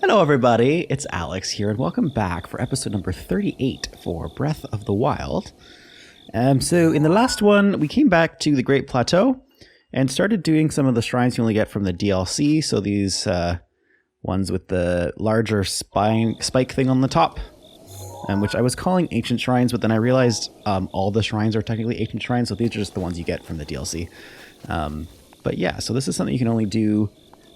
Hello everybody, it's Alex here and welcome back for episode number 38 for Breath of the Wild. So in the last one, we came back to the Great Plateau and started doing some of the shrines you only get from the DLC. So these ones with the larger spike thing on the top, which I was calling ancient shrines, but then I realized all the shrines are technically ancient shrines, so these are just the ones you get from the DLC. But yeah, so this is something you can only do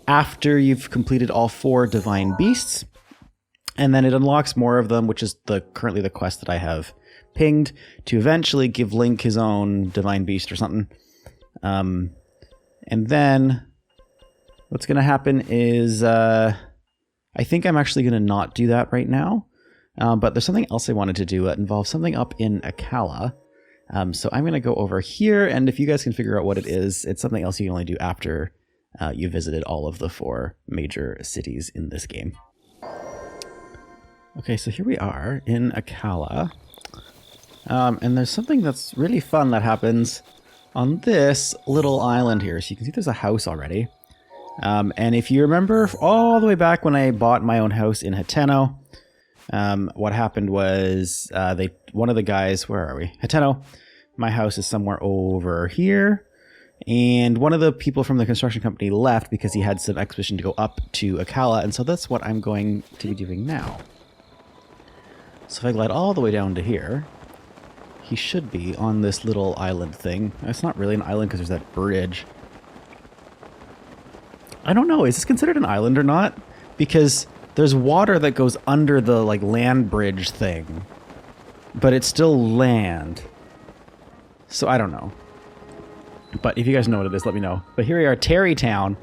after you've completed all 4 divine beasts, and then it unlocks more of them, which is currently the quest that I have pinged to eventually give Link his own divine beast or something. And then what's going to happen is I think I'm actually going to not do that right now, but there's something else I wanted to do that involves something up in Akala. So I'm going to go over here, and if you guys can figure out what it is, it's something else you can only do after you visited all of the 4 major cities in this game. Okay, so here we are in Akala. And there's something that's really fun that happens on this little island here. So you can see there's a house already. And if you remember all the way back when I bought my own house in Hateno, what happened was one of the guys, where are we? Hateno. My house is somewhere over here. And one of the people from the construction company left because he had some expedition to go up to Akala, and so that's what I'm going to be doing now. So if I glide all the way down to here, he should be on this little island thing. It's not really an island because there's that bridge. I don't know, is this considered an island or not? Because there's water that goes under the land bridge thing, but it's still land. So I don't know. But if you guys know what it is, let me know. But here we are, Tarrey Town.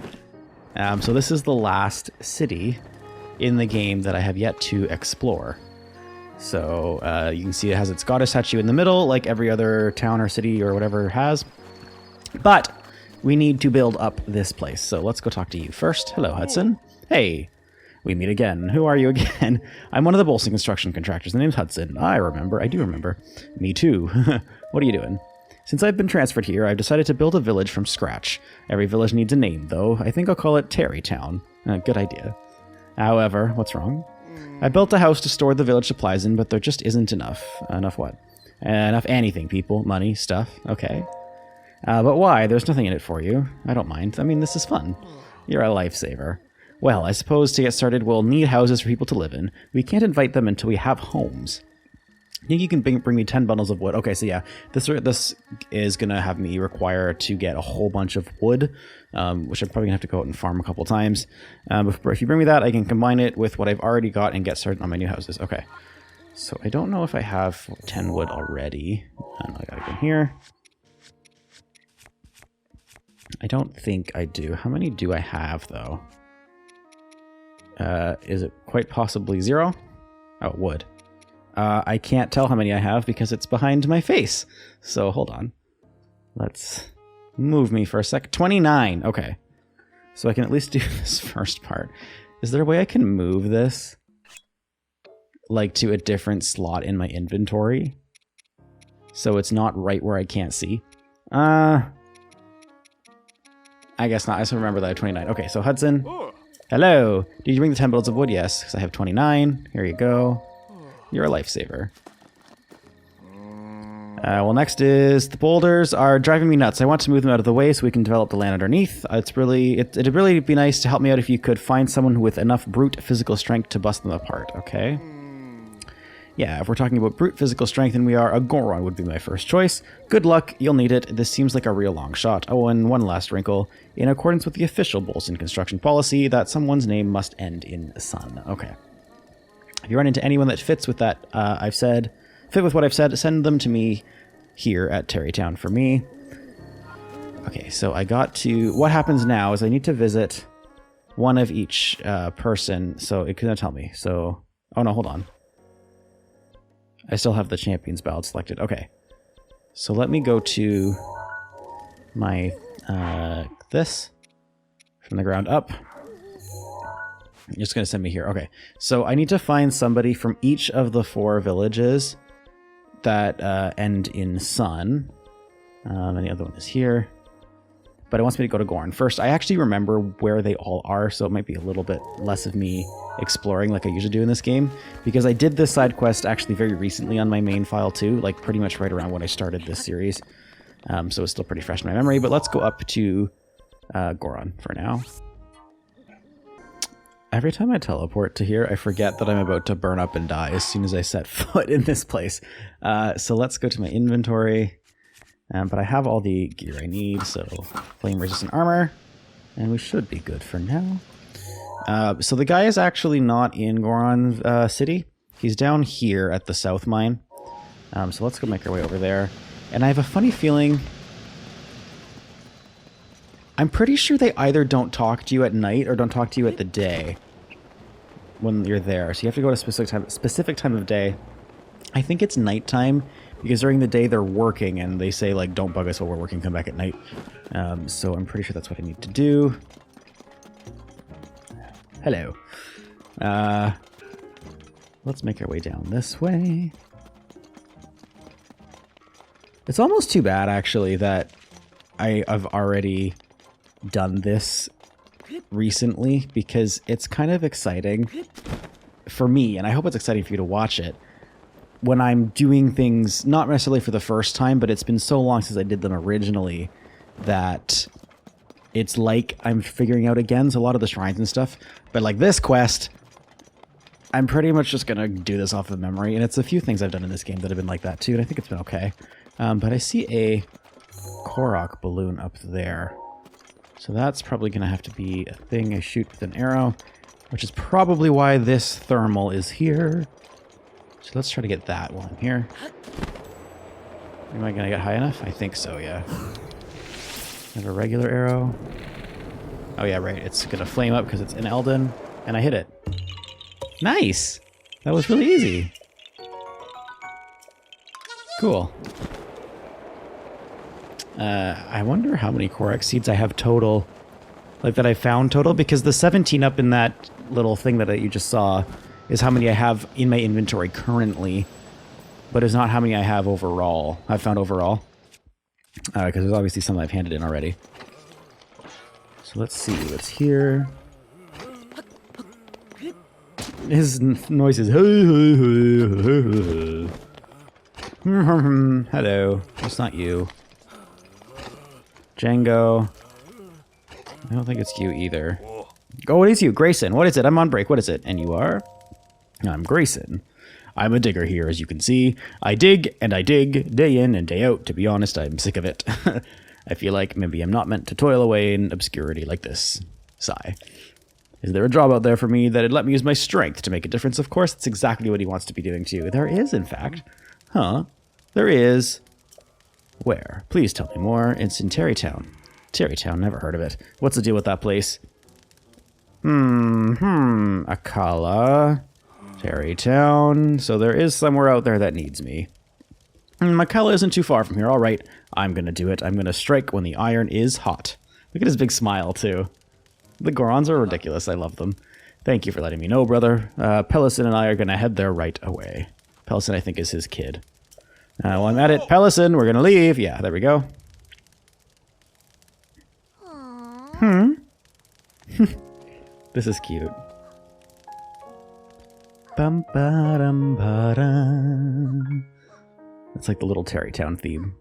So this is the last city in the game that I have yet to explore. So you can see it has its goddess statue in the middle, like every other town or city or whatever has. But we need to build up this place. So let's go talk to you first. Hello, Hudson. Hey, we meet again. Who are you again? I'm one of the Bolson construction contractors. The name's Hudson. I remember. I do remember. Me too. What are you doing? Since I've been transferred here, I've decided to build a village from scratch. Every village needs a name, though. I think I'll call it Tarrey Town. Good idea. However, what's wrong? I built a house to store the village supplies in, but there just isn't enough. Enough what? Enough anything, people. Money, stuff. Okay. But why? There's nothing in it for you. I don't mind. I mean, this is fun. You're a lifesaver. Well, I suppose to get started, we'll need houses for people to live in. We can't invite them until we have homes. I think you can bring me 10 bundles of wood. Okay, so yeah, this is going to have me require to get a whole bunch of wood, which I'm probably going to have to go out and farm a couple times. If you bring me that, I can combine it with what I've already got and get started on my new houses. Okay, so I don't know if I have 10 wood already. I got to go in here. I don't think I do. How many do I have, though? Is it quite possibly 0? Oh, wood. I can't tell how many I have because it's behind my face. So hold on. Let's move me for a sec. 29. Okay. So I can at least do this first part. Is there a way I can move this to a different slot in my inventory so it's not right where I can't see? I guess not. I just remember that I have 29. Okay, so Hudson. Hello. Did you bring the 10 bundles of wood? Yes, because I have 29. Here you go. You're a lifesaver. Well, next is the boulders are driving me nuts. I want to move them out of the way so we can develop the land underneath. It'd really be nice to help me out if you could find someone with enough brute physical strength to bust them apart, okay? Yeah, if we're talking about brute physical strength, then a Goron would be my first choice. Good luck, you'll need it. This seems like a real long shot. Oh, and one last wrinkle. In accordance with the official Bolson construction policy, that someone's name must end in son. Okay. If you run into anyone that fits with that, fit with what I've said, send them to me here at Tarrey Town for me. Okay, so I got to... What happens now is I need to visit one of each person, so it couldn't tell me. So... Oh, no, hold on. I still have the Champion's Ballad selected. Okay. So let me go to my... this. From the ground up. You're just going to send me here. Okay. So I need to find somebody from each of the 4 villages that end in sun. And the other one is here. but it wants me to go to Gorn. First, I actually remember where they all are, so it might be a little bit less of me exploring like I usually do in this game, because I did this side quest actually very recently on my main file too, like pretty much right around when I started this series. So it's still pretty fresh in my memory, but let's go up to Goron for now. Every time I teleport to here, I forget that I'm about to burn up and die as soon as I set foot in this place. So let's go to my inventory. But I have all the gear I need, so flame-resistant armor, and we should be good for now. So the guy is actually not in Goron City. He's down here at the South Mine. So let's go make our way over there. And I have a funny feeling... I'm pretty sure they either don't talk to you at night or don't talk to you at the day when you're there. So you have to go at a specific time of day. I think it's nighttime, because during the day they're working and they say, like, don't bug us while we're working, come back at night. So I'm pretty sure that's what I need to do. Hello. Let's make our way down this way. It's almost too bad, actually, that I've already done this recently, because it's kind of exciting for me, and I hope it's exciting for you to watch it, when I'm doing things, not necessarily for the first time, but it's been so long since I did them originally that it's like I'm figuring out again, so a lot of the shrines and stuff. But like this quest, I'm pretty much just going to do this off of memory, and it's a few things I've done in this game that have been like that too, and I think it's been okay. But I see a Korok balloon up there. So that's probably going to have to be a thing I shoot with an arrow, which is probably why this thermal is here. So let's try to get that while I'm here. Am I going to get high enough? I think so, yeah. I have a regular arrow. Oh yeah, right. It's going to flame up because it's in Elden, and I hit it. Nice! That was really easy. Cool. I wonder how many Korok seeds I have total, like that I found total, because the 17 up in that little thing that you just saw is how many I have in my inventory currently, but it's not how many I have overall. I've found overall, because there's obviously some I've handed in already. So let's see what's here. His noise is hello. It's not you. Django. I don't think it's you either. Oh, it is you. Grayson. What is it? I'm on break. What is it? And you are? I'm Grayson. I'm a digger here, as you can see. I dig, and I dig, day in and day out. To be honest, I'm sick of it. I feel like maybe I'm not meant to toil away in obscurity like this. Sigh. Is there a job out there for me that'd let me use my strength to make a difference? Of course, that's exactly what he wants to be doing too. There is, in fact. Huh. There is. Where? Please tell me more. It's in Tarrey Town. Tarrey Town, never heard of it. What's the deal with that place? Akala. Tarrey Town. So there is somewhere out there that needs me. Akala isn't too far from here. All right, I'm going to do it. I'm going to strike when the iron is hot. Look at his big smile, too. The Gorons are ridiculous. I love them. Thank you for letting me know, brother. Pellison and I are going to head there right away. Pellison, I think, is his kid. While I'm at it, Pellison, we're going to leave. Yeah, there we go. This is cute. Bum ba dum ba dum. It's like the little Tarrey Town theme.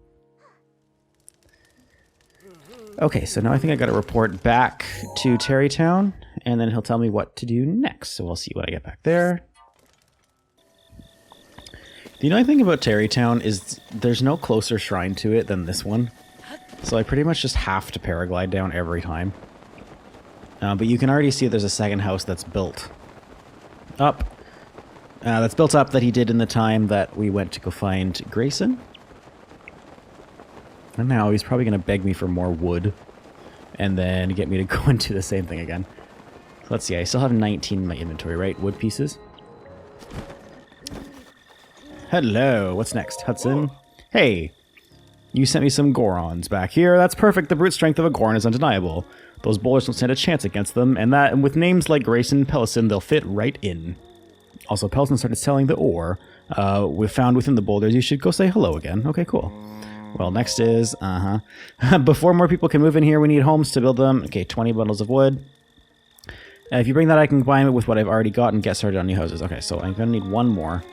Okay, so now I think I got to report back to Tarrey Town, and then he'll tell me what to do next. So we'll see when I get back there. The annoying thing about Tarrey Town is there's no closer shrine to it than this one. So I pretty much just have to paraglide down every time. But you can already see there's a second house that's built up. That's built up that he did in the time that we went to go find Grayson. And now he's probably going to beg me for more wood. And then get me to go and do the same thing again. So let's see, I still have 19 in my inventory, right? Wood pieces. Hello, what's next, Hudson? Hey, you sent me some Gorons back here. That's perfect. The brute strength of a Goron is undeniable. Those boulders don't stand a chance against them, and with names like Grayson and Pellison, they'll fit right in. Also, Pellison started selling the ore we've found within the boulders. You should go say hello again. Okay, cool. Well, next is, before more people can move in here, we need homes to build them. Okay, 20 bundles of wood. If you bring that, I can combine it with what I've already got and get started on new houses. Okay, so I'm going to need one more.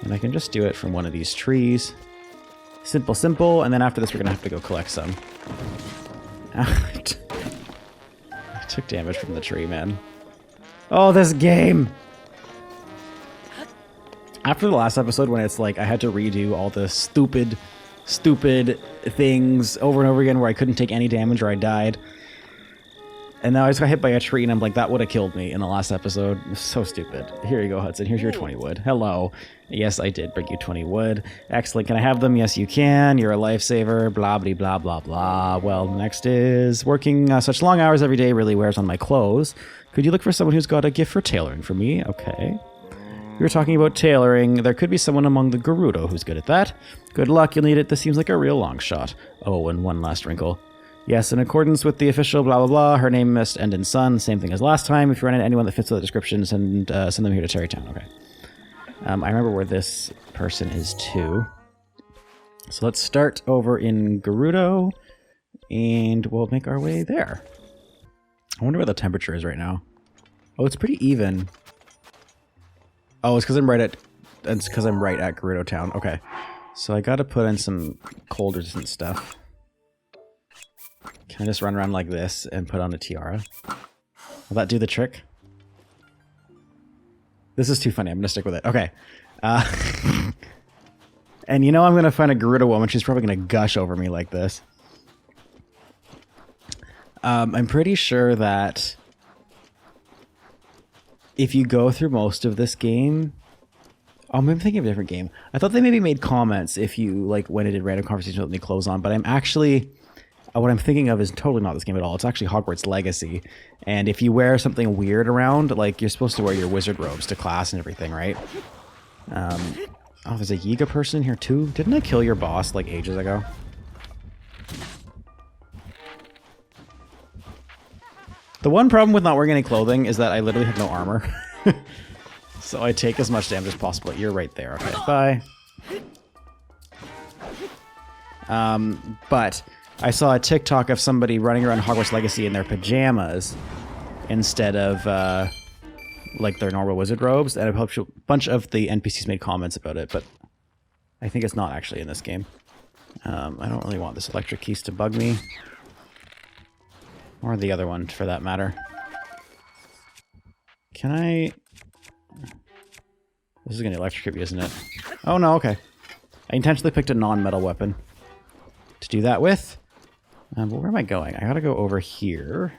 And I can just do it from one of these trees. Simple, simple. And then after this, we're going to have to go collect some. I took damage from the tree, man. Oh, this game! After the last episode, when it's like I had to redo all the stupid things over and over again where I couldn't take any damage or I died. And now I just got hit by a tree and I'm like, that would have killed me in the last episode. So stupid. Here you go, Hudson. Here's your 20 wood. Hello. Yes, I did bring you 20 wood. Excellent. Can I have them? Yes, you can. You're a lifesaver. Blah, blah, blah, blah, blah. Well, next is working such long hours every day really wears on my clothes. Could you look for someone who's got a gift for tailoring for me? Okay. We were talking about tailoring. There could be someone among the Gerudo who's good at that. Good luck. You'll need it. This seems like a real long shot. Oh, and one last wrinkle. Yes, in accordance with the official blah, blah, blah, her name must end in son. Same thing as last time. If you run into anyone that fits the description, send them here to Tarrey Town. Okay. I remember where this person is too. So let's start over in Gerudo, and we'll make our way there. I wonder what the temperature is right now. Oh, it's pretty even. Oh, it's because I'm right at Tarrey Town. Okay. So I gotta put in some cold resistant stuff. Can I just run around like this and put on a tiara? Will that do the trick? This is too funny. I'm going to stick with it. Okay. And you know I'm going to find a Gerudo woman. She's probably going to gush over me like this. I'm pretty sure that if you go through most of this game... Oh, maybe I'm thinking of a different game. I thought they maybe made comments if you like went and did random conversations with any clothes on, but I'm actually... What I'm thinking of is totally not this game at all. It's actually Hogwarts Legacy. And if you wear something weird around, like you're supposed to wear your wizard robes to class and everything, right? Oh, there's a Yiga person here too. Didn't I kill your boss like ages ago? The one problem with not wearing any clothing is that I literally have no armor. So I take as much damage as possible. You're right there. Okay, bye. But... I saw a TikTok of somebody running around Hogwarts Legacy in their pajamas instead of like their normal wizard robes, and a bunch of the NPCs made comments about it, but I think it's not actually in this game. I don't really want this electric keys to bug me. Or the other one, for that matter. Can I... This is going to electrocute me, isn't it? Oh no, okay. I intentionally picked a non-metal weapon to do that with. But where am I going? I gotta go over here.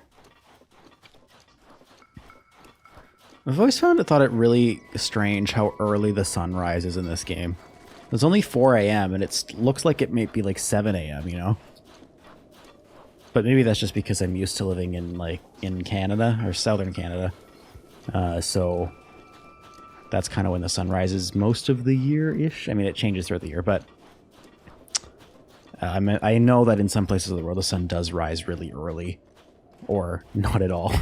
I've always thought it really strange how early the sun rises in this game. It's only 4 a.m. and it looks like it might be like 7 a.m., you know? But maybe that's just because I'm used to living in Canada, or southern Canada. So that's kind of when the sun rises most of the year-ish. I mean, it changes throughout the year, but... I know that in some places of the world the sun does rise really early, or not at all,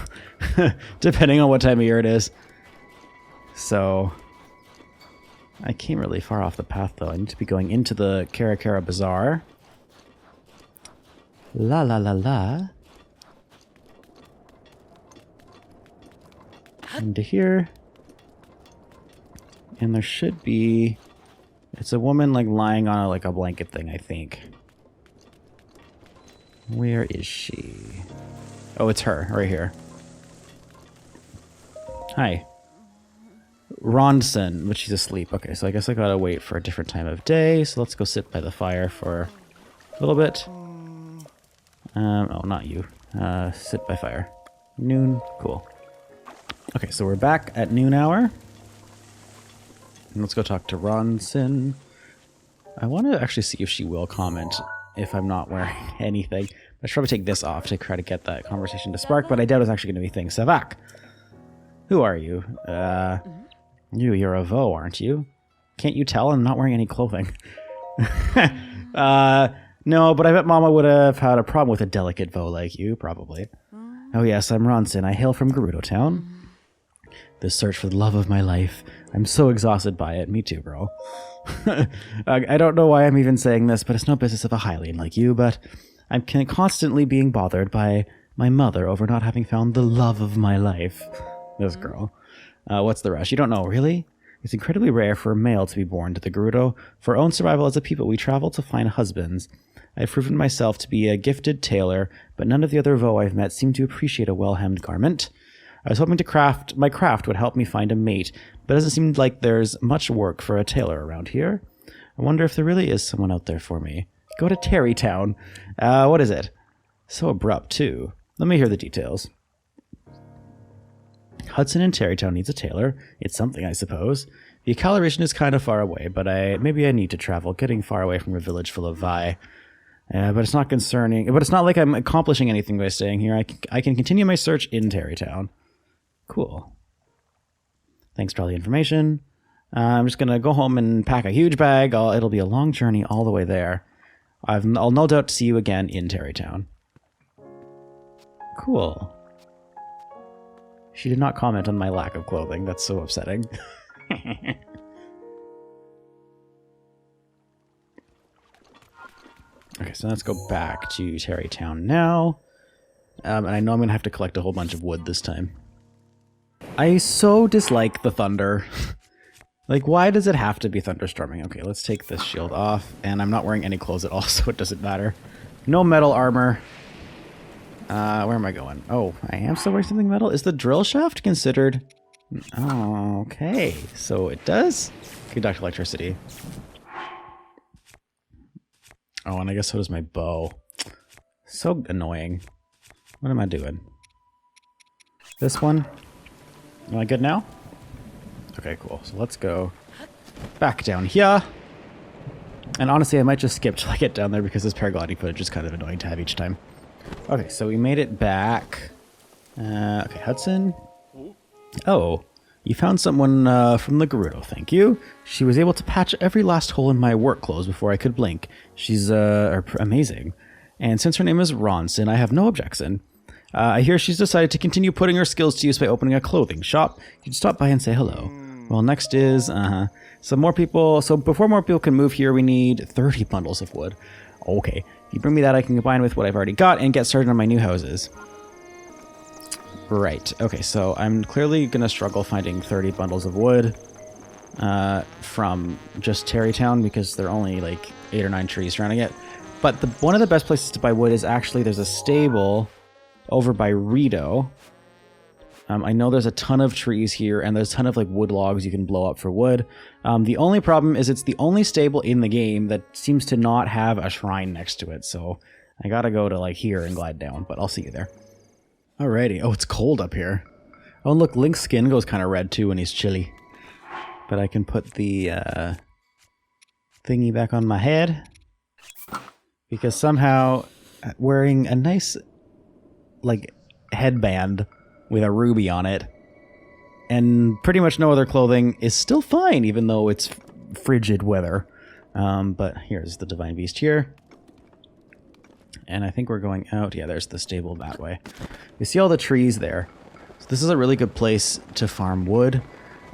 depending on what time of year it is. So, I came really far off the path though. I need to be going into the Karakara Bazaar. La la la la. Into here. And there should be... It's a woman like lying on like a blanket thing, I think. Where is she? Oh, it's her, right here. Hi. Ronson, but she's asleep. Okay, so I guess I gotta wait for a different time of day, so let's go sit by the fire for a little bit. Oh, not you. Sit by fire. Noon, cool. Okay, so we're back at noon hour. And let's go talk to Ronson. I want to actually see if she will comment if I'm not wearing anything. I should probably take this off to try to get that conversation to spark, but I doubt it's actually going to be things. Savak, who are you? You're a Vo, aren't you? Can't you tell I'm not wearing any clothing? No, but I bet Mama would have had a problem with a delicate Vo like you, probably. Oh yes, I'm Ronson. I hail from Gerudo Town. this search for the love of my life. I'm so exhausted by it. Me too, bro. I don't know why I'm even saying this, but it's no business of a Hylian like you, but I'm constantly being bothered by my mother over not having found the love of my life. This girl. What's the rush? You don't know, really? It's incredibly rare for a male to be born to the Gerudo. For our own survival as a people, we travel to find husbands. I've proven myself to be a gifted tailor, but none of the other Vo I've met seem to appreciate a well-hemmed garment. I was hoping my craft would help me find a mate, but it doesn't seem like there's much work for a tailor around here. I wonder if there really is someone out there for me. Go to Tarrey Town. What is it? So abrupt, too. Let me hear the details. Hudson in Tarrey Town needs a tailor. It's something, I suppose. The acceleration is kind of far away, but maybe I need to travel, getting far away from a village full of Vi. But it's not concerning. But it's not like I'm accomplishing anything by staying here. I can continue my search in Tarrey Town. Cool. Thanks for all the information. I'm just going to go home and pack a huge bag. It'll be a long journey all the way there. I'll no doubt see you again in Tarrey Town. Cool. She did not comment on my lack of clothing. That's so upsetting. Okay, so let's go back to Tarrey Town now. And I know I'm going to have to collect a whole bunch of wood this time. I so dislike the thunder. Like, why does it have to be thunderstorming? Okay, let's take this shield off. And I'm not wearing any clothes at all, so it doesn't matter. No metal armor. Where am I going? Oh, I am still wearing something metal. Is the drill shaft considered... Oh, okay, so it does conduct electricity. Oh, and I guess so does my bow. So annoying. What am I doing? This one? Am I good now? Okay, cool. So let's go back down here. And honestly, I might just skip till I get down there because this paragliding footage is kind of annoying to have each time. Okay, so we made it back. Okay, Hudson. Oh, you found someone from the Gerudo, thank you. She was able to patch every last hole in my work clothes before I could blink. She's amazing. And since her name is Ronson, I have no objection. I hear she's decided to continue putting her skills to use by opening a clothing shop. You can stop by and say hello. Well, next is, some more people. So before more people can move here, we need 30 bundles of wood. Okay, if you bring me that, I can combine with what I've already got and get started on my new houses. Right, okay, so I'm clearly going to struggle finding 30 bundles of wood from just Tarrey Town because there are only like 8 or 9 trees surrounding it. But one of the best places to buy wood is actually, there's a stable over by Rito. I know there's a ton of trees here, and there's a ton of like wood logs you can blow up for wood. The only problem is it's the only stable in the game that seems to not have a shrine next to it, so I gotta go to like here and glide down, but I'll see you there. Alrighty. Oh, it's cold up here. Oh, and look, Link's skin goes kind of red too when he's chilly. But I can put the thingy back on my head because somehow wearing a nice like headband with a ruby on it and pretty much no other clothing is still fine, even though it's frigid weather. But here's the Divine Beast here. And I think we're going out. Yeah, there's the stable that way. You see all the trees there. So this is a really good place to farm wood.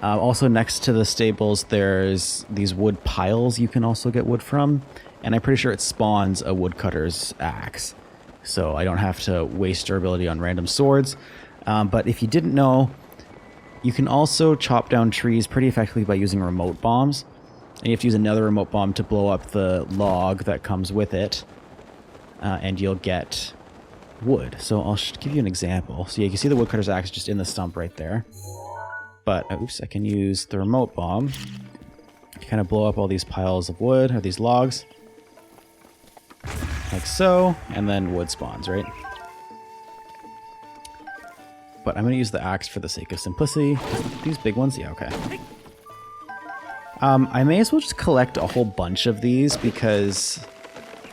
Also next to the stables, there's these wood piles you can also get wood from. And I'm pretty sure it spawns a woodcutter's axe. So I don't have to waste durability on random swords. But if you didn't know, you can also chop down trees pretty effectively by using remote bombs. And you have to use another remote bomb to blow up the log that comes with it. And you'll get wood. So I'll give you an example. So yeah, you can see the woodcutter's axe just in the stump right there. But, oops, I can use the remote bomb to kind of blow up all these piles of wood, or these logs. Like so, and then wood spawns, right? But I'm going to use the axe for the sake of simplicity. These big ones? Yeah, okay. I may as well just collect a whole bunch of these because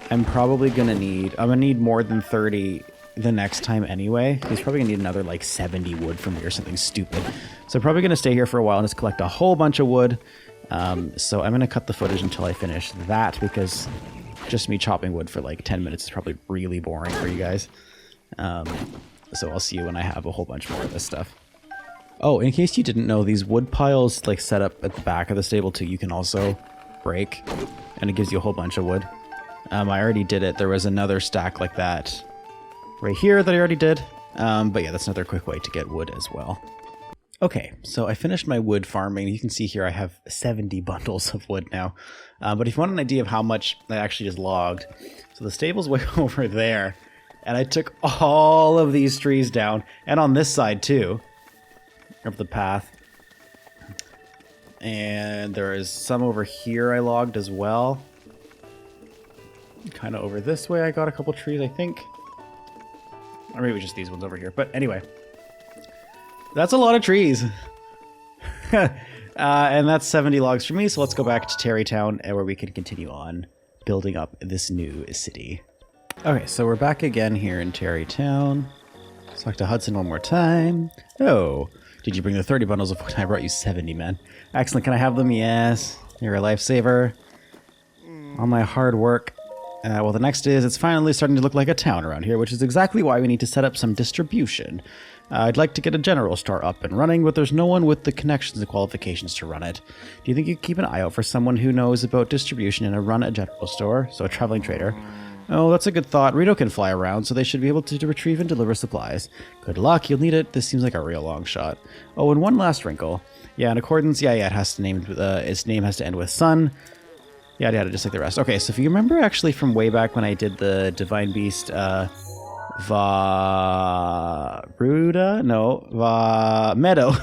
I'm probably going to need... I'm going to need more than 30 the next time anyway. He's probably going to need another like 70 wood from me or something stupid. So I'm probably going to stay here for a while and just collect a whole bunch of wood. So I'm going to cut the footage until I finish that because just me chopping wood for like 10 minutes is probably really boring for you guys. So I'll see you when I have a whole bunch more of this stuff. Oh, in case you didn't know, these wood piles like set up at the back of the stable too, you can also break, and it gives you a whole bunch of wood. I already did it. There was another stack like that right here that I already did. But yeah, that's another quick way to get wood as well. Okay, so I finished my wood farming. You can see here I have 70 bundles of wood now. But if you want an idea of how much I actually just logged, so the stable's way over there, and I took all of these trees down, and on this side too, of the path. And there is some over here I logged as well. Kind of over this way I got a couple trees, I think. Or maybe just these ones over here. But anyway, that's a lot of trees. And that's 70 logs for me, so let's go back to Tarrey Town where we can continue on building up this new city. Okay, so we're back again here in Tarrey Town. Let's talk to Hudson one more time. Oh, did you bring the 30 bundles of wood? I brought you 70, man. Excellent, can I have them? Yes. You're a lifesaver. All my hard work. Well, the next is it's finally starting to look like a town around here, which is exactly why we need to set up some distribution. I'd like to get a general store up and running, but there's no one with the connections and qualifications to run it. Do you think you could keep an eye out for someone who knows about distribution and run a general store, so a traveling trader? Oh, that's a good thought. Rito can fly around, so they should be able to retrieve and deliver supplies. Good luck, you'll need it. This seems like a real long shot. Oh, and one last wrinkle. Yeah, in accordance, yeah, it has to name, its name has to end with son. Yada yada, just like the rest. Okay, so if you remember actually from way back when I did the Divine Beast, Meadow.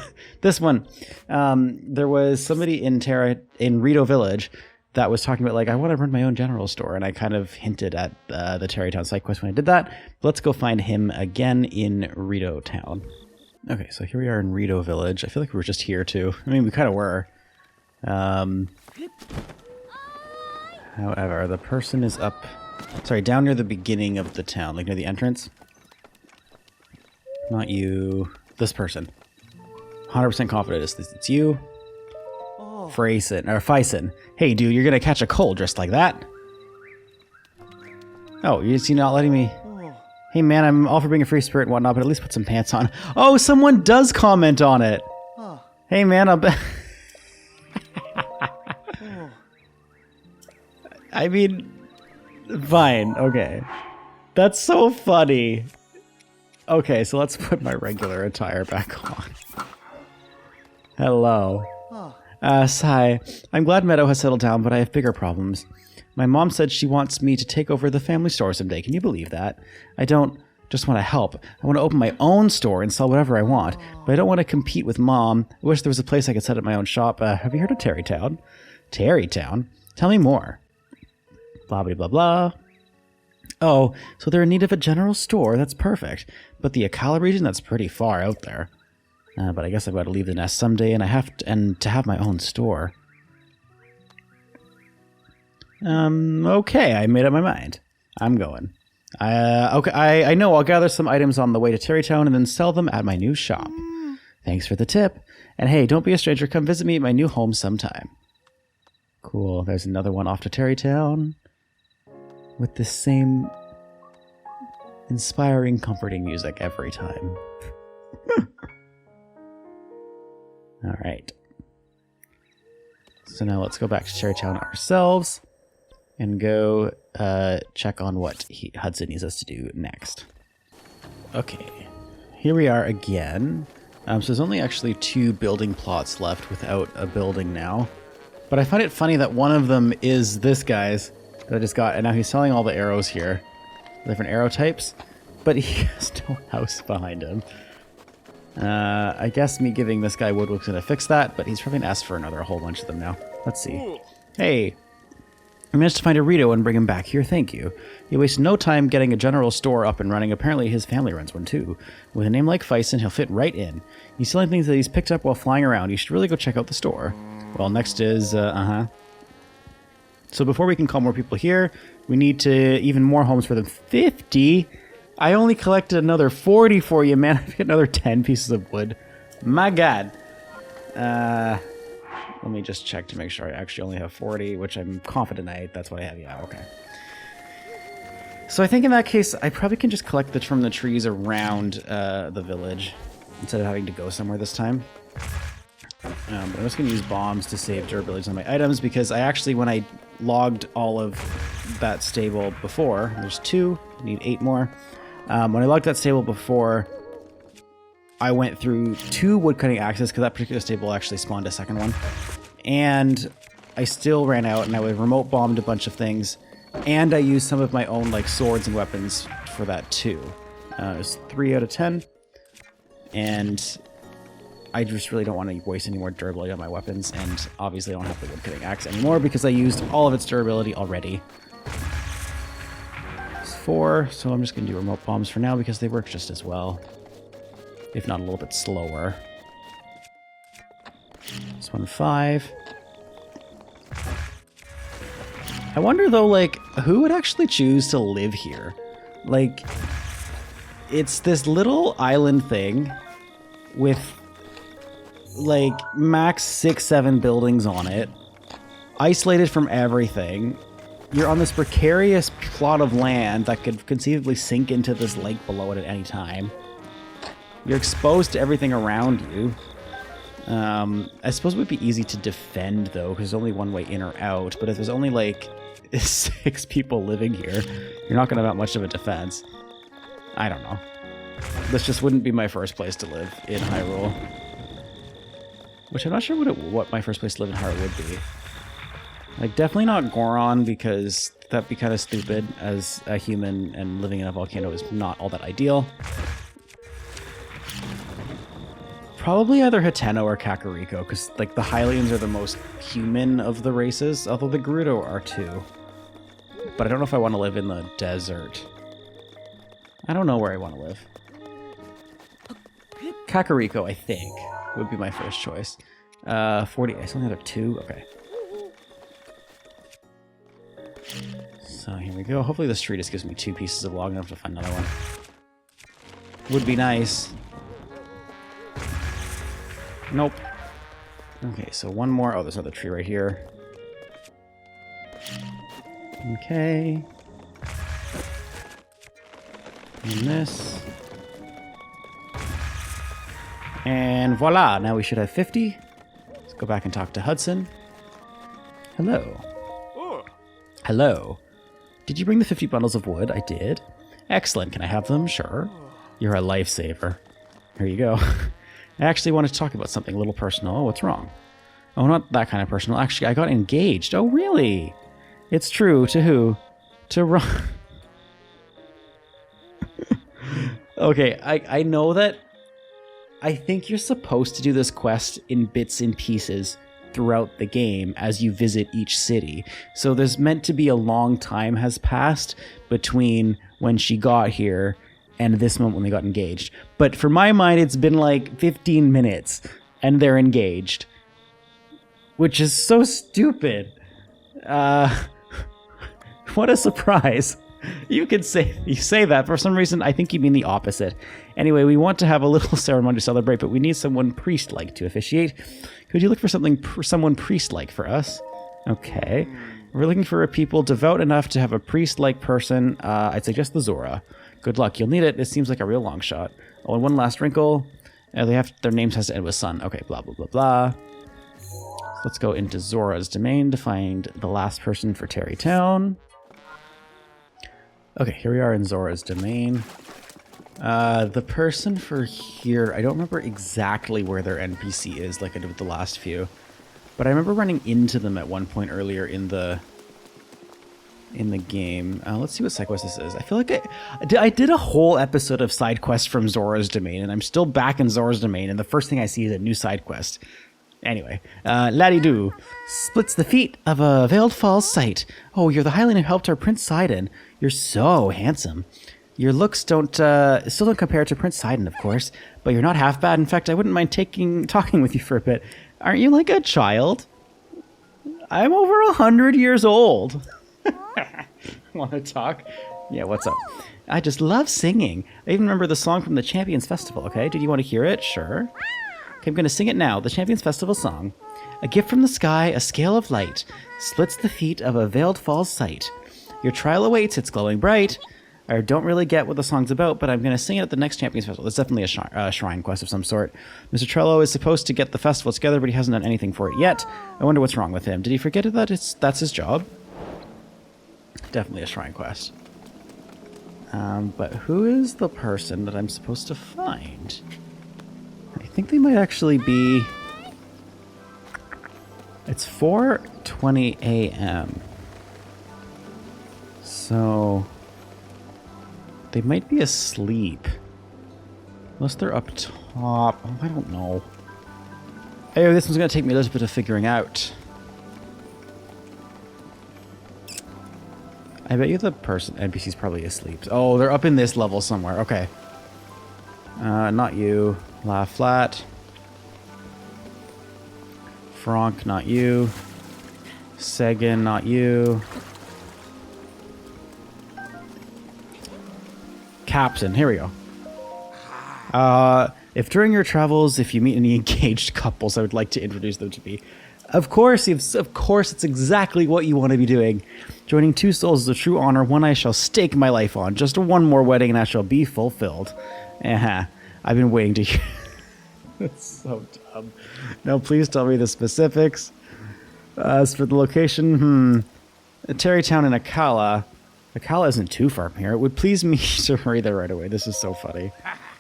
This one. There was somebody in Rito Village that was talking about, like, I want to run my own general store, and I kind of hinted at the Tarrey Town side quest when I did that. Let's go find him again in Rito Town. Okay, so here we are in Rito Village. I feel like we were just here too. I mean, we kind of were. However, the person is up... Sorry, down near the beginning of the town, like near the entrance. Not you. This person. 100% confident it's you. Oh. Fyson. Hey, dude, you're gonna catch a cold dressed like that? Oh, you're not letting me... Oh. Hey, man, I'm all for being a free spirit and whatnot, but at least put some pants on. Oh, someone does comment on it! Oh. Hey, man, I'll bet... I mean, fine, okay. That's so funny. Okay, so let's put my regular attire back on. Hello. Sigh. I'm glad Meadow has settled down, but I have bigger problems. My mom said she wants me to take over the family store someday. Can you believe that? I don't just want to help. I want to open my own store and sell whatever I want, but I don't want to compete with Mom. I wish there was a place I could set up my own shop. Have you heard of Tarrey Town? Tarrey Town? Tell me more. Blah, blah, blah, blah. Oh, so they're in need of a general store. That's perfect. But the Akala region, that's pretty far out there. But I guess I've got to leave the nest someday, and to have my own store. Okay, I made up my mind. I'm going. Okay, I know. I'll gather some items on the way to Tarrey Town and then sell them at my new shop. Thanks for the tip. And hey, don't be a stranger. Come visit me at my new home sometime. Cool. There's another one off to Tarrey Town. With the same inspiring, comforting music every time. Alright. So now let's go back to Tarrey Town ourselves and go check on what Hudson needs us to do next. Okay. Here we are again. So there's only actually 2 building plots left without a building now. But I find it funny that one of them is this guy's that I just got, and now he's selling all the arrows here. Different arrow types. But he has no house behind him. I guess me giving this guy wood was going to fix that, but he's probably going to ask for a whole bunch of them now. Let's see. Hey, I managed to find a Rito and bring him back here, thank you. He wasted no time getting a general store up and running. Apparently his family runs one too. With a name like Fyson, he'll fit right in. He's selling things that he's picked up while flying around. You should really go check out the store. Well, next is, So before we can call more people here, we need to even more homes for them. 50? I only collected another 40 for you, man. I've got another 10 pieces of wood. My God. Let me just check to make sure I actually only have 40, which I'm confident that's what I have. Yeah, okay. So I think in that case, I probably can just collect from the trees around the village. instead of having to go somewhere this time. But I'm just going to use bombs to save durabilities on my items because I actually, when I logged all of that stable before, there's 2, I need 8 more. When I logged that stable before, I went through 2 woodcutting axes because that particular stable actually spawned a second one. And I still ran out, and I would remote bombed a bunch of things, and I used some of my own like swords and weapons for that too. It was 3 out of 10, and I just really don't want to waste any more durability on my weapons, and obviously I don't have the woodcutting axe anymore because I used all of its durability already. It's 4, so I'm just going to do remote bombs for now because they work just as well, if not a little bit slower. This one 5. I wonder though, like, who would actually choose to live here? Like, it's this little island thing with like max 6-7 buildings on it, isolated from everything. You're on this precarious plot of land that could conceivably sink into this lake below it at any time. You're exposed to everything around you. I suppose it would be easy to defend though, because there's only one way in or out, but if there's only like 6 people living here, you're not going to have much of a defense. I don't know. This just wouldn't be my first place to live in Hyrule. Which I'm not sure what my first place to live in Hyrule would be. Like, definitely not Goron, because that'd be kind of stupid as a human, and living in a volcano is not all that ideal. Probably either Hateno or Kakariko, because like the Hylians are the most human of the races, although the Gerudo are too. But I don't know if I want to live in the desert. I don't know where I want to live. Kakariko, I think, would be my first choice. 40, I still only have 2? Okay. So here we go. Hopefully this tree just gives me 2 pieces of log enough to find another one. Would be nice. Nope. Okay, so one more. Oh, there's another tree right here. Okay. And this. And voila! Now we should have 50. Let's go back and talk to Hudson. Hello. Oh. Hello. Did you bring the 50 bundles of wood? I did. Excellent. Can I have them? Sure. You're a lifesaver. Here you go. I actually want to talk about something a little personal. Oh, what's wrong? Oh, not that kind of personal. Actually, I got engaged. Oh, really? It's true. To who? To Ron. Okay, I know that I think you're supposed to do this quest in bits and pieces throughout the game as you visit each city. So there's meant to be a long time has passed between when she got here and this moment when they got engaged. But for my mind, it's been like 15 minutes and they're engaged. Which is so stupid. What a surprise. You say that. For some reason, I think you mean the opposite. Anyway, we want to have a little ceremony to celebrate, but we need someone priest-like to officiate. Could you look for someone priest-like for us? Okay. We're looking for a people devout enough to have a priest-like person. I'd suggest the Zora. Good luck. You'll need it. This seems like a real long shot. Oh, and one last wrinkle. Their names has to end with son. Okay, blah, blah, blah, blah. Let's go into Zora's domain to find the last person for Tarrey Town. Okay, here we are in Zora's domain. The person for here, I don't remember exactly where their NPC is like I did with the last few. But I remember running into them at one point earlier in the game. Let's see what side quest this is. I feel like I did a whole episode of side quests from Zora's domain, and I'm still back in Zora's domain, and the first thing I see is a new side quest. Anyway, Laddie-Doo splits the feet of a veiled falls sight. Oh, you're the Hylian who helped our Prince Sidon. You're so handsome. Your looks still don't compare to Prince Sidon, of course, but you're not half bad. In fact, I wouldn't mind talking with you for a bit. Aren't you like a child? I'm over 100 years old. Want to talk? Yeah, what's up? I just love singing. I even remember the song from the Champions Festival, okay? Did you want to hear it? Sure. Okay, I'm going to sing it now. The Champions Festival song. A gift from the sky, a scale of light, splits the feet of a veiled falls sight. Your trial awaits, it's glowing bright. I don't really get what the song's about, but I'm going to sing it at the next Champions Festival. It's definitely a shrine quest of some sort. Mr. Trello is supposed to get the festival together, but he hasn't done anything for it yet. I wonder what's wrong with him. Did he forget that that's his job? Definitely a shrine quest. But who is the person that I'm supposed to find? I think they might actually be... It's 4:20 a.m. So... They might be asleep. Unless they're up top. Oh, I don't know. Hey, this one's going to take me a little bit of figuring out. I bet you the NPC's probably asleep. Oh, they're up in this level somewhere. Okay. Not you. La Flat. Franck, not you. Sagan, not you. Captain, here we go. If during your travels, if you meet any engaged couples, I would like to introduce them to me. Of course, it's exactly what you want to be doing. Joining two souls is a true honor, one I shall stake my life on. Just one more wedding and I shall be fulfilled. I've been waiting to hear. That's so dumb. No, please tell me the specifics. As for the location, Tarrey Town in Akala. Akala isn't too far from here. It would please me to hurry there right away. This is so funny.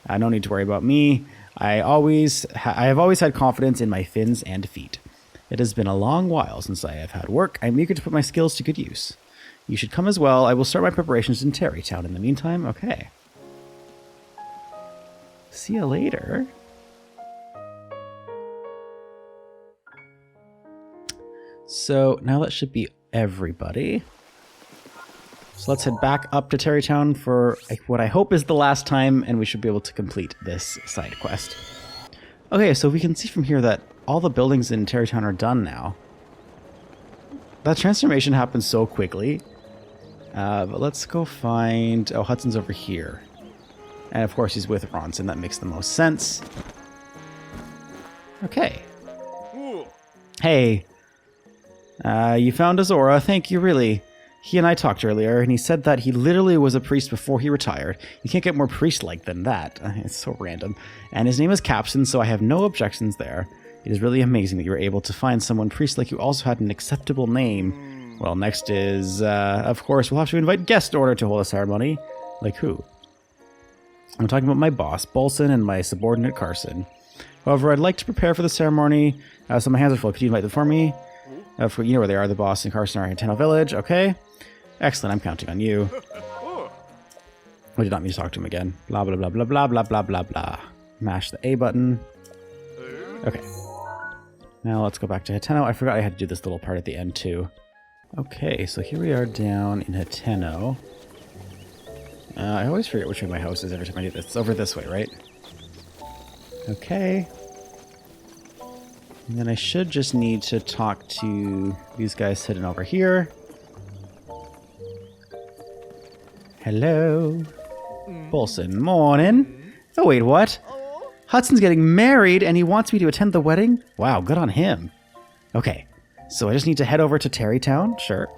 No need to worry about me. I have always had confidence in my fins and feet. It has been a long while since I have had work. I'm eager to put my skills to good use. You should come as well. I will start my preparations in Tarrey Town in the meantime. Okay. See you later. So now that should be everybody. So let's head back up to Tarrey Town for what I hope is the last time, and we should be able to complete this side quest. Okay, so we can see from here that all the buildings in Tarrey Town are done now. That transformation happened so quickly. But let's go find... Oh, Hudson's over here. And of course he's with Ronson. That makes the most sense. Okay. Hey. You found Azora. Thank you, really. He and I talked earlier, and he said that he literally was a priest before he retired. You can't get more priest-like than that. It's so random. And his name is Capson, so I have no objections there. It is really amazing that you were able to find someone priest-like who also had an acceptable name. Well, next is, of course, we'll have to invite guest order to hold a ceremony. Like who? I'm talking about my boss, Bolson, and my subordinate, Carson. However, I'd like to prepare for the ceremony, so my hands are full. Could you invite them for me? You know where they are. The boss and Carson are in Tenno Village. Okay. Excellent. I'm counting on you. I did not mean to talk to him again. Blah, blah, blah, blah, blah, blah, blah, blah, blah. Mash the A button. Okay. Now let's go back to Hateno. I forgot I had to do this little part at the end, too. Okay, so here we are down in Hateno. I always forget which way my house is every time I do this. It's over this way, right? Okay. And then I should just need to talk to these guys sitting over here. Hello. Bolson, morning. Oh, wait, what? Hudson's getting married and he wants me to attend the wedding? Wow, good on him. Okay, so I just need to head over to Tarrey Town? Sure.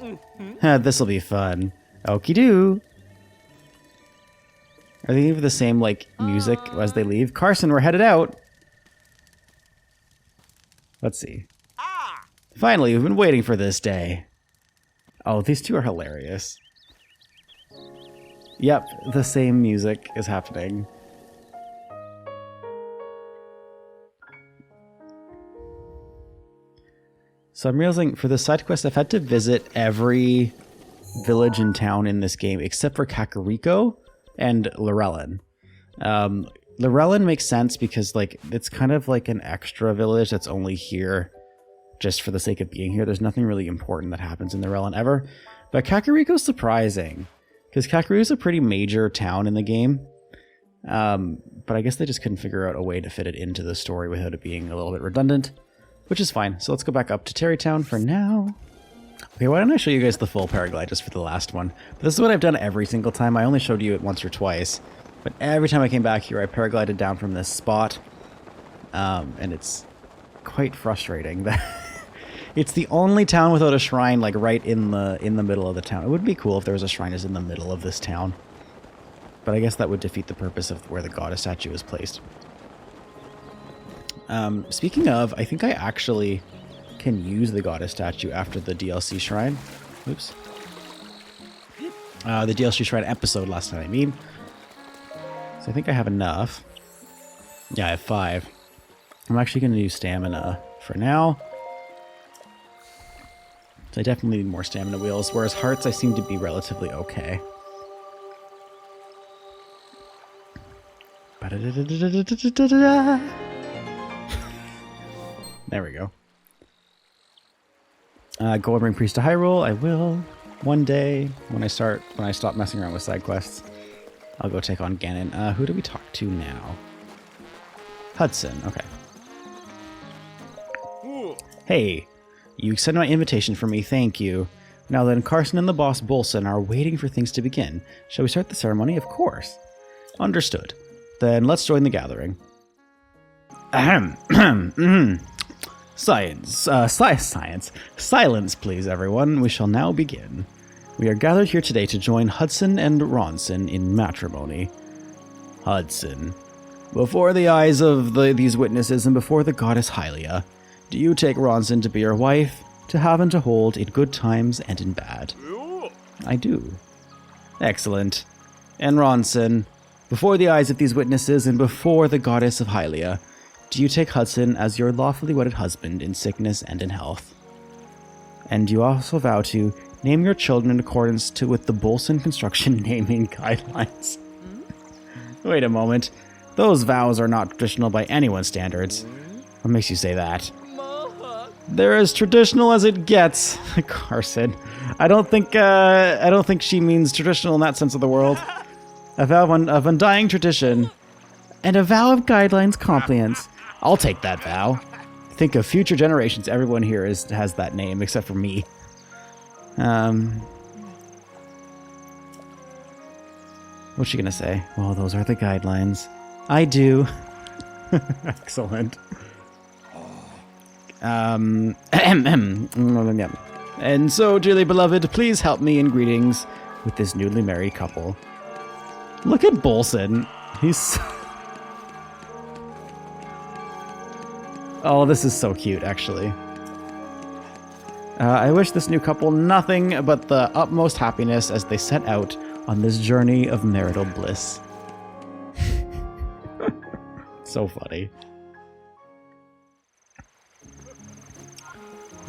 This'll be fun. Okie-doo. Are they leaving the same, like, music as they leave? Carson, we're headed out. Let's see. Finally, we've been waiting for this day. Oh, these two are hilarious. Yep, the same music is happening. So I'm realizing for the side quest, I've had to visit every village and town in this game except for Kakariko and Lorellan. Lorellan makes sense because, like, it's kind of like an extra village that's only here just for the sake of being here. There's nothing really important that happens in Lorellan ever. But Kakariko's surprising because Kakariko's a pretty major town in the game. But I guess they just couldn't figure out a way to fit it into the story without it being a little bit redundant, which is fine. So let's go back up to Tarrey Town for now. Okay, why don't I show you guys the full paraglide just for the last one? But this is what I've done every single time. I only showed you it once or twice. But every time I came back here, I paraglided down from this spot. And it's quite frustrating that it's the only town without a shrine, like right in the middle of the town. It would be cool if there was a shrine just in the middle of this town. But I guess that would defeat the purpose of where the goddess statue is placed. Speaking of, I think I actually can use the goddess statue after the DLC shrine. Oops. The DLC shrine episode last night, I mean. So I think I have enough. Yeah, I have 5. I'm actually going to use stamina for now. So I definitely need more stamina wheels, whereas hearts I seem to be relatively okay. There we go. Go and bring Priest to Hyrule. I will. One day, when I stop messing around with side quests, I'll go take on Ganon. Who do we talk to now? Hudson. Okay. Hey, you extended my invitation for me. Thank you. Now then, Carson and the boss Bolson are waiting for things to begin. Shall we start the ceremony? Of course. Understood. Then let's join the gathering. Ahem. Science. Silence, please, everyone. We shall now begin. We are gathered here today to join Hudson and Ronson in matrimony. Hudson. Before the eyes of these witnesses and before the goddess Hylia, do you take Ronson to be your wife, to have and to hold in good times and in bad? I do. Excellent. And Ronson, before the eyes of these witnesses and before the goddess of Hylia, do you take Hudson as your lawfully wedded husband in sickness and in health? And do you also vow to name your children in accordance with the Bolson construction naming guidelines? Wait a moment. Those vows are not traditional by anyone's standards. What makes you say that? They're as traditional as it gets, Carson. I don't think she means traditional in that sense of the world. A vow of undying tradition, and a vow of guidelines compliance. I'll take that vow. Think of future generations. Everyone here has that name, except for me. What's she gonna say? Well, those are the guidelines. I do. Excellent. And so, dearly beloved, please help me in greetings with this newly married couple. Look at Bolson. He's... Oh, this is so cute, actually. I wish this new couple nothing but the utmost happiness as they set out on this journey of marital bliss. So funny.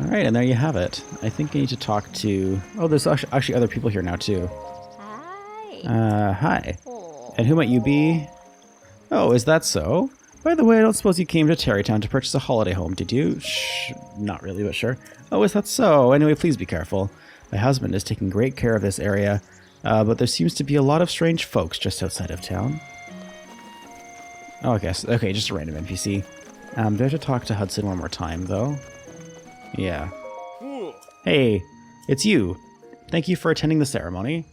Alright, and there you have it. I think I need to talk to... Oh, there's actually other people here now, too. Hi. Hi. Oh. And who might you be? Oh, is that so? By the way, I don't suppose you came to Tarrey Town to purchase a holiday home, did you? Shh, not really, but sure. Oh, is that so? Anyway, please be careful. My husband is taking great care of this area, but there seems to be a lot of strange folks just outside of town. Oh, I guess. Okay, just a random NPC. Do I have to talk to Hudson one more time, though? Yeah. Hey, it's you. Thank you for attending the ceremony.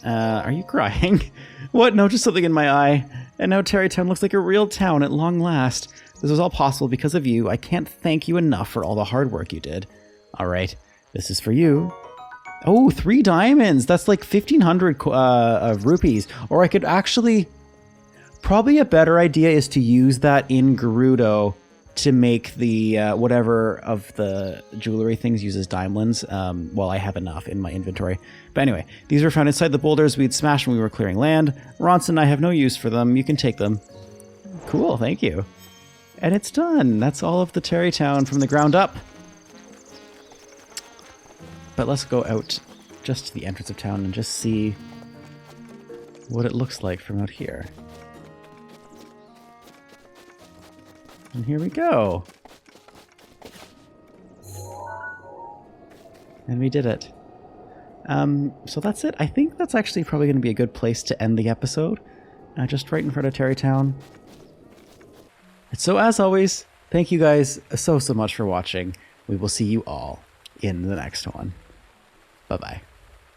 Are you crying? What? No, just something in my eye. And now Tarrey Town looks like a real town at long last. This was all possible because of you. I can't thank you enough for all the hard work you did. All right, this is for you. Oh, 3 diamonds. That's like 1,500 rupees. Or I could actually... Probably a better idea is to use that in Gerudo to make the whatever of the jewelry things uses diamonds. Well, I have enough in my inventory. But anyway, these were found inside the boulders we'd smashed when we were clearing land. Ronson and I have no use for them. You can take them. Cool, thank you. And it's done. That's all of the Tarrey Town from the ground up. But let's go out just to the entrance of town and just see what it looks like from out here. And here we go. And we did it. So that's it. I think that's actually probably going to be a good place to end the episode. Just right in front of Tarrey Town. And so as always, thank you guys so much for watching. We will see you all in the next one. Bye-bye.